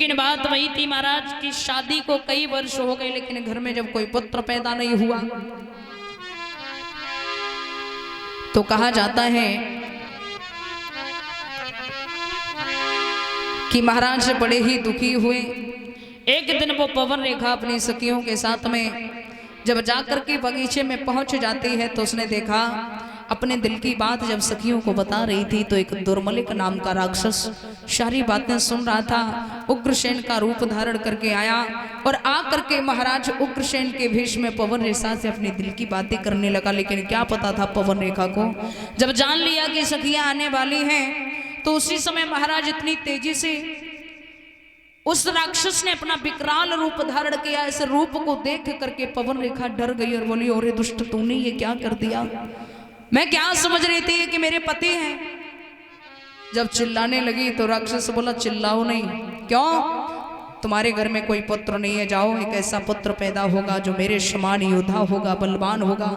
लेकिन बात वही थी महाराज की शादी को कई वर्ष हो गए, लेकिन घर में जब कोई पुत्र पैदा नहीं हुआ तो कहा जाता है कि महाराज बड़े ही दुखी हुए। एक दिन वो पवन रेखा अपनी सखियों के साथ में जब जाकर के बगीचे में पहुंच जाती है तो उसने देखा, अपने दिल की बात जब सखियों को बता रही थी तो एक दुर्मलिक नाम का राक्षस सारी बातें सुन रहा था। उग्रसेन का रूप धारण करके आया और आ करके महाराज उग्रसेन के भेष में पवन रेखा से अपने दिल की बातें करने लगा। लेकिन क्या पता था पवन रेखा को, जब जान लिया कि सखियां आने वाली हैं तो उसी समय महाराज इतनी तेजी से उस राक्षस ने अपना विकराल रूप धारण किया। इस रूप को देख करके पवन रेखा डर गई और बोली, अरे दुष्ट तूने ये क्या कर दिया, मैं क्या समझ रही थी कि मेरे पति हैं। जब चिल्लाने लगी तो राक्षस बोला, चिल्लाओ नहीं, क्यों, तुम्हारे घर में कोई पुत्र नहीं है, जाओ एक ऐसा पुत्र पैदा होगा जो मेरे समान योद्धा होगा, बलवान होगा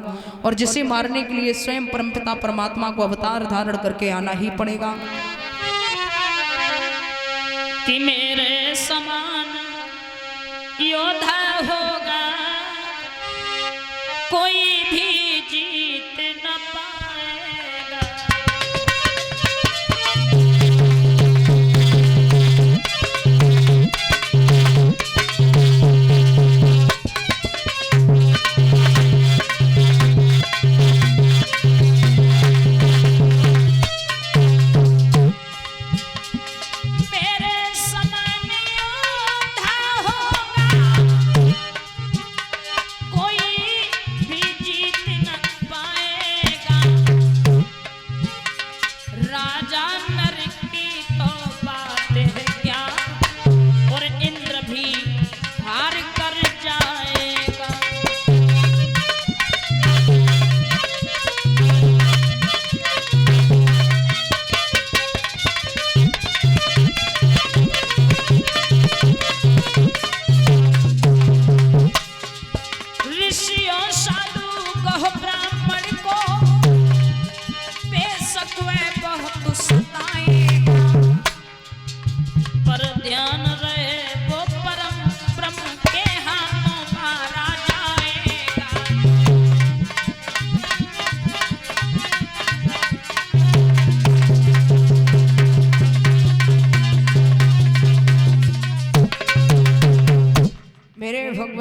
और जिसे मारने के लिए स्वयं परमपिता परमात्मा को अवतार धारण करके आना ही पड़ेगा। कि मेरे समान योद्धा होगा कोई भी जीत न पाएगा।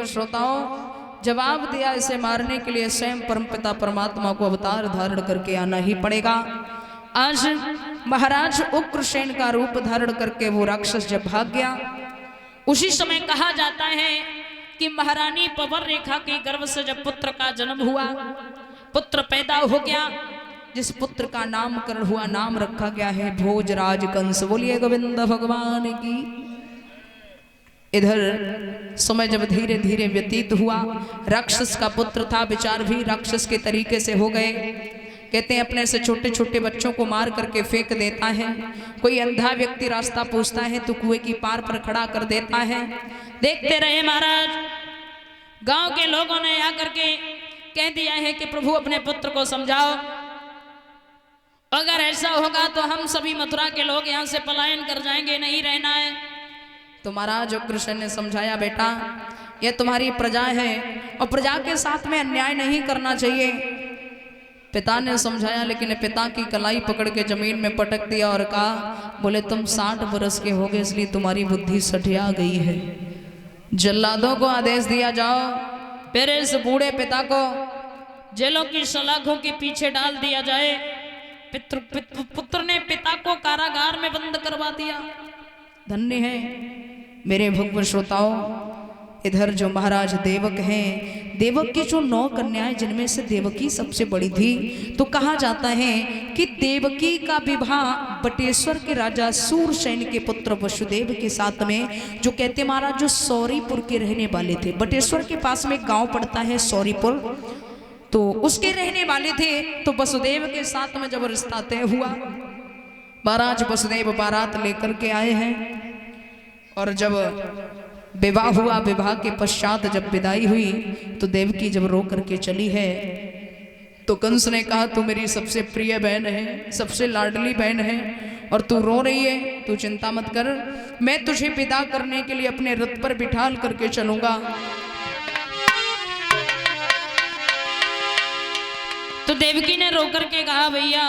श्रोताओं, जवाब दिया, इसे मारने के लिए स्वयं परमपिता परमात्मा को अवतार धारण करके आना ही पड़ेगा। आज महाराज उग्रसेन का रूप धारण करके वो राक्षस जब भाग गया, उसी समय कहा जाता है कि महारानी पवन रेखा के गर्भ से जब पुत्र का जन्म हुआ, पुत्र पैदा हो गया, जिस पुत्र का नामकरण हुआ, नाम रखा गया है भोजराज कंस। बोलिए गोविंद भगवान की। इधर समय जब धीरे धीरे व्यतीत हुआ, राक्षस का पुत्र था, विचार भी राक्षस के तरीके से हो गए। कहते हैं अपने से छोटे छोटे बच्चों को मार करके फेंक देता है, कोई अंधा व्यक्ति रास्ता पूछता है तो कुएं की पार पर खड़ा कर देता है। देखते रहे महाराज, गांव के लोगों ने आकर के कह दिया है कि प्रभु अपने पुत्र को समझाओ, अगर ऐसा होगा तो हम सभी मथुरा के लोग यहाँ से पलायन कर जाएंगे, नहीं रहना है। तो महाराज उग्रसेन ने समझाया, बेटा ये तुम्हारी प्रजा है और प्रजा के साथ में अन्याय नहीं करना चाहिए। पिता ने समझाया, लेकिन पिता की कलाई पकड़ के जमीन में पटक दिया और कहा, बोले तुम 60 वर्ष के हो गए इसलिए तुम्हारी बुद्धि सठिया गई है। जल्लादों को आदेश दिया, जाओ फिर इस बूढ़े पिता को जेलों की सलाखों के पीछे डाल दिया जाए। पुत्र ने पिता को कारागार में बंद करवा दिया। धन्य है मेरे भगवान श्रोताओं। इधर जो महाराज देवक हैं, देवक की जो 9 कन्याएं, जिनमें से देवकी सबसे बड़ी थी, तो कहा जाता है कि देवकी का विवाह बटेश्वर के राजा सूरसेन के पुत्र वसुदेव के साथ में, जो कहते महाराज जो सौरीपुर के रहने वाले थे, बटेश्वर के पास में एक गांव पड़ता है सौरीपुर, तो उसके रहने वाले थे। तो वसुदेव के साथ में जब रिश्ता तय हुआ, महाराज वसुदेव बारात लेकर के आए हैं और जब विवाह हुआ, विवाह के पश्चात जब विदाई हुई तो देवकी जब रो करके चली है तो कंस ने कहा, तू मेरी सबसे प्रिय बहन है, सबसे लाडली बहन है और तू रो रही है, तू चिंता मत कर, मैं तुझे विदा करने के लिए अपने रथ पर बिठाल करके चलूंगा। तो देवकी ने रो करके कहा भैया